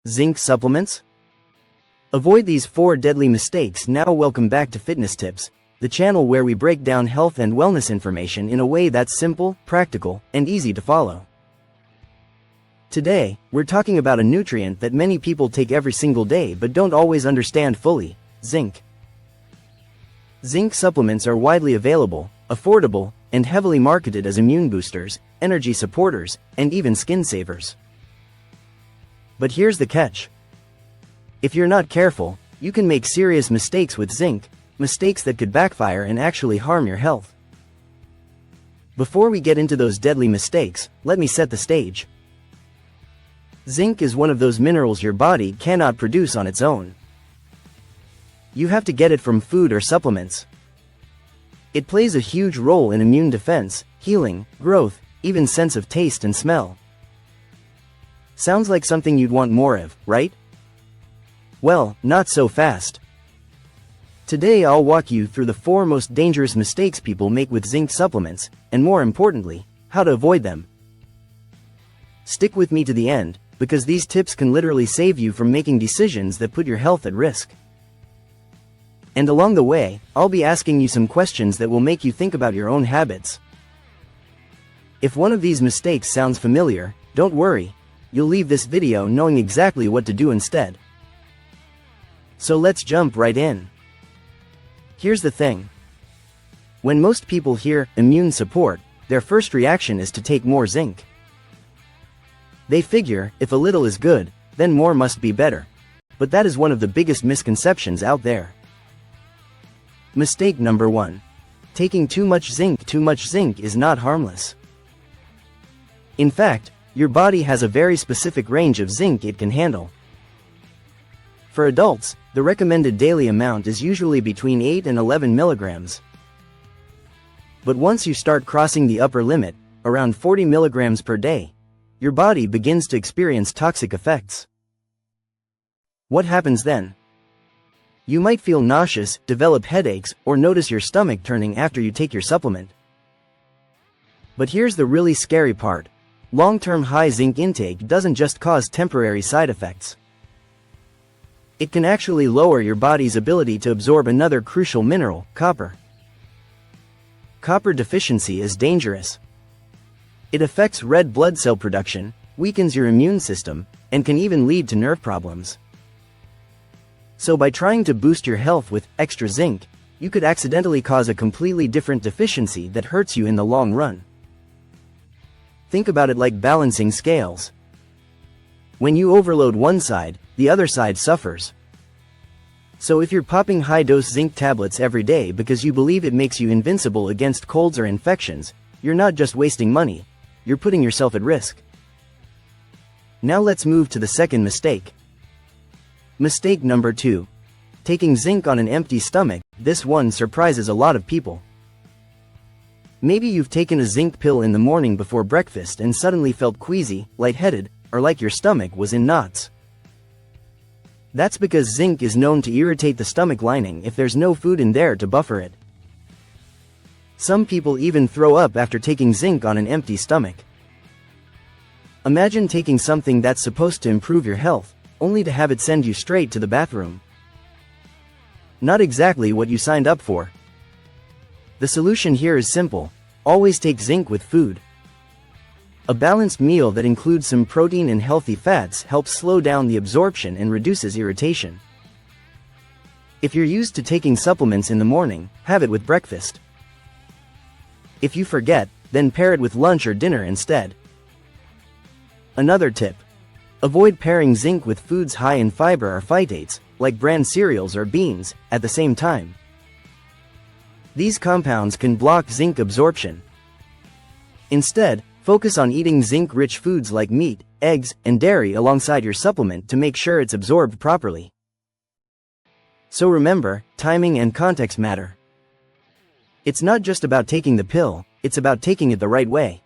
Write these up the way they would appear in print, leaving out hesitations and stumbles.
Zinc supplements? Avoid these 4 deadly mistakes. Now welcome back to Fitness Tips, the channel where we break down health and wellness information in a way that's simple, practical, and easy to follow. Today, we're talking about a nutrient that many people take every single day but don't always understand fully: zinc. Zinc supplements are widely available, affordable, and heavily marketed as immune boosters, energy supporters, and even skin savers. But here's the catch. If you're not careful, you can make serious mistakes with zinc, mistakes that could backfire and actually harm your health. Before we get into those deadly mistakes, let me set the stage. Zinc is one of those minerals your body cannot produce on its own. You have to get it from food or supplements. It plays a huge role in immune defense, healing, growth, even sense of taste and smell. Sounds like something you'd want more of, right? Well, not so fast. Today I'll walk you through the 4 most dangerous mistakes people make with zinc supplements, and more importantly, how to avoid them. Stick with me to the end, because these tips can literally save you from making decisions that put your health at risk. And along the way, I'll be asking you some questions that will make you think about your own habits. If one of these mistakes sounds familiar, don't worry. You'll leave this video knowing exactly what to do instead. So let's jump right in. Here's the thing. When most people hear immune support, their first reaction is to take more zinc. They figure, if a little is good, then more must be better. But that is one of the biggest misconceptions out there. Mistake number 1. Taking too much zinc. Too much zinc is not harmless. In fact, your body has a very specific range of zinc it can handle. For adults, the recommended daily amount is usually between 8 and 11 milligrams. But once you start crossing the upper limit, around 40 milligrams per day, your body begins to experience toxic effects. What happens then? You might feel nauseous, develop headaches, or notice your stomach turning after you take your supplement. But here's the really scary part. Long-term high zinc intake doesn't just cause temporary side effects. It can actually lower your body's ability to absorb another crucial mineral, copper. Copper deficiency is dangerous. It affects red blood cell production, weakens your immune system, and can even lead to nerve problems. So by trying to boost your health with extra zinc, you could accidentally cause a completely different deficiency that hurts you in the long run. Think about it like balancing scales. When you overload one side, the other side suffers. So if you're popping high-dose zinc tablets every day because you believe it makes you invincible against colds or infections, you're not just wasting money, you're putting yourself at risk. Now let's move to the second mistake. Mistake number 2. Taking zinc on an empty stomach. This one surprises a lot of people. Maybe you've taken a zinc pill in the morning before breakfast and suddenly felt queasy, lightheaded, or like your stomach was in knots. That's because zinc is known to irritate the stomach lining if there's no food in there to buffer it. Some people even throw up after taking zinc on an empty stomach. Imagine taking something that's supposed to improve your health, only to have it send you straight to the bathroom. Not exactly what you signed up for. The solution here is simple. Always take zinc with food. A balanced meal that includes some protein and healthy fats helps slow down the absorption and reduces irritation. If you're used to taking supplements in the morning, have it with breakfast. If you forget, then pair it with lunch or dinner instead. Another tip. Avoid pairing zinc with foods high in fiber or phytates, like bran cereals or beans, at the same time. These compounds can block zinc absorption. Instead, focus on eating zinc-rich foods like meat, eggs, and dairy alongside your supplement to make sure it's absorbed properly. So remember, timing and context matter. It's not just about taking the pill, it's about taking it the right way.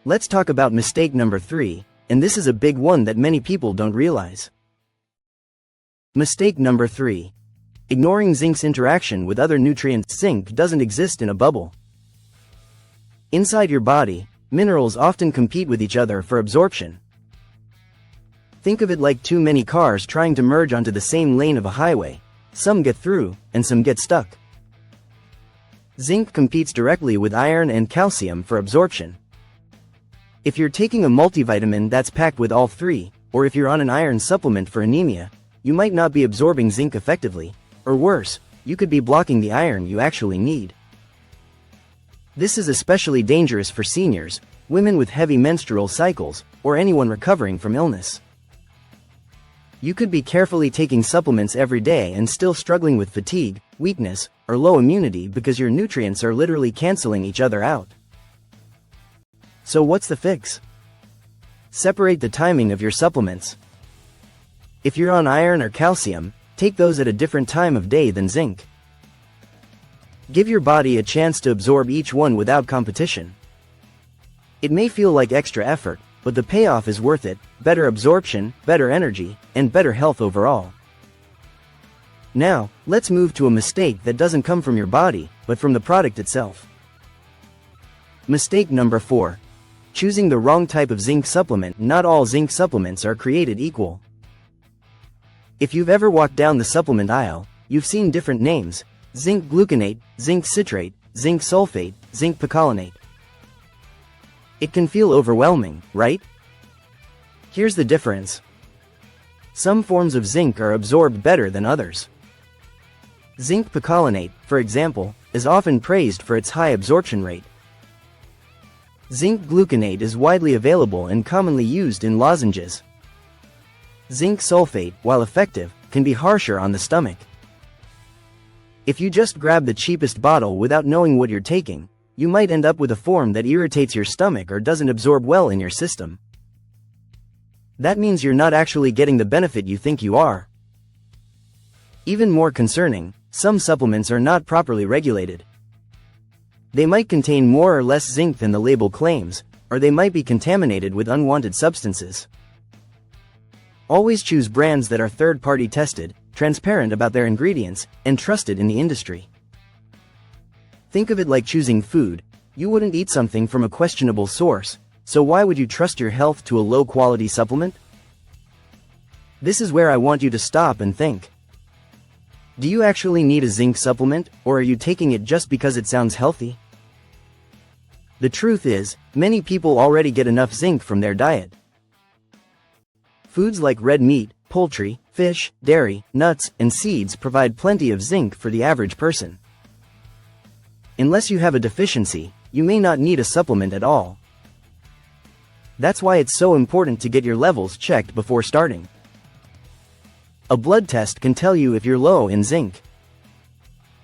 Let's talk about mistake number 3, and this is a big one that many people don't realize. Mistake number 3. Ignoring zinc's interaction with other nutrients. Zinc doesn't exist in a bubble. Inside your body, minerals often compete with each other for absorption. Think of it like too many cars trying to merge onto the same lane of a highway. Some get through, and some get stuck. Zinc competes directly with iron and calcium for absorption. If you're taking a multivitamin that's packed with all three, or if you're on an iron supplement for anemia, you might not be absorbing zinc effectively, or worse, you could be blocking the iron you actually need. This is especially dangerous for seniors, women with heavy menstrual cycles, or anyone recovering from illness. You could be carefully taking supplements every day and still struggling with fatigue, weakness, or low immunity because your nutrients are literally canceling each other out. So what's the fix? Separate the timing of your supplements. If you're on iron or calcium, take those at a different time of day than zinc. Give your body a chance to absorb each one without competition. It may feel like extra effort, but the payoff is worth it: better absorption, better energy, and better health overall. Now, let's move to a mistake that doesn't come from your body, but from the product itself. Mistake number 4. Choosing the wrong type of zinc supplement. Not all zinc supplements are created equal. If you've ever walked down the supplement aisle, you've seen different names: zinc gluconate, zinc citrate, zinc sulfate, zinc picolinate. It can feel overwhelming, right? Here's the difference. Some forms of zinc are absorbed better than others. Zinc picolinate, for example, is often praised for its high absorption rate. Zinc gluconate is widely available and commonly used in lozenges. Zinc sulfate, while effective, can be harsher on the stomach. If you just grab the cheapest bottle without knowing what you're taking, you might end up with a form that irritates your stomach or doesn't absorb well in your system. That means you're not actually getting the benefit you think you are. Even more concerning, some supplements are not properly regulated. They might contain more or less zinc than the label claims, or they might be contaminated with unwanted substances. Always choose brands that are third-party tested, transparent about their ingredients, and trusted in the industry. Think of it like choosing food. You wouldn't eat something from a questionable source, so why would you trust your health to a low-quality supplement? This is where I want you to stop and think. Do you actually need a zinc supplement, or are you taking it just because it sounds healthy? The truth is, many people already get enough zinc from their diet. Foods like red meat, poultry, fish, dairy, nuts, and seeds provide plenty of zinc for the average person. Unless you have a deficiency, you may not need a supplement at all. That's why it's so important to get your levels checked before starting. A blood test can tell you if you're low in zinc.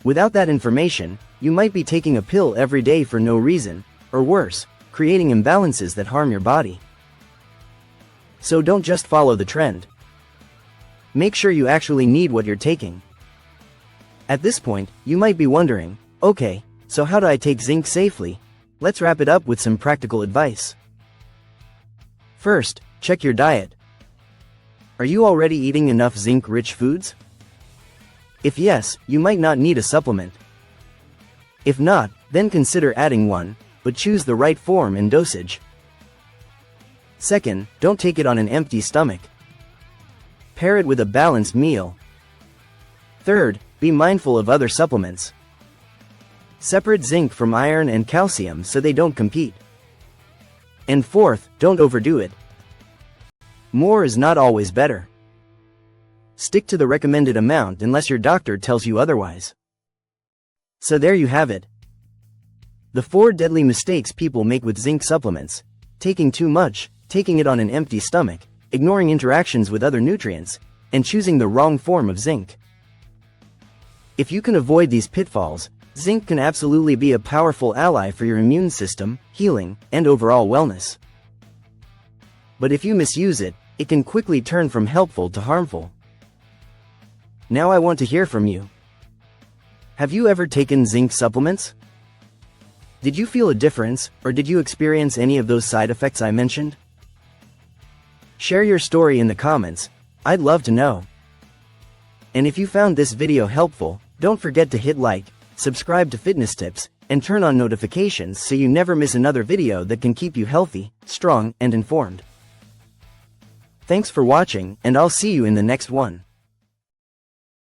Without that information, you might be taking a pill every day for no reason, or worse, creating imbalances that harm your body. So don't just follow the trend. Make sure you actually need what you're taking. At this point, you might be wondering, okay, so how do I take zinc safely? Let's wrap it up with some practical advice. First, check your diet. Are you already eating enough zinc-rich foods? If yes, you might not need a supplement. If not, then consider adding one, but choose the right form and dosage. Second, don't take it on an empty stomach. Pair it with a balanced meal. Third, be mindful of other supplements. Separate zinc from iron and calcium so they don't compete. And fourth, don't overdo it. More is not always better. Stick to the recommended amount unless your doctor tells you otherwise. So there you have it. The 4 deadly mistakes people make with zinc supplements: taking too much, taking it on an empty stomach, ignoring interactions with other nutrients, and choosing the wrong form of zinc. If you can avoid these pitfalls, zinc can absolutely be a powerful ally for your immune system, healing, and overall wellness. But if you misuse it, it can quickly turn from helpful to harmful. Now I want to hear from you. Have you ever taken zinc supplements? Did you feel a difference, or did you experience any of those side effects I mentioned? Share your story in the comments. I'd love to know. And if you found this video helpful, don't forget to hit like, subscribe to Fitness Tips, and turn on notifications so you never miss another video that can keep you healthy, strong, and informed. Thanks for watching, and I'll see you in the next one.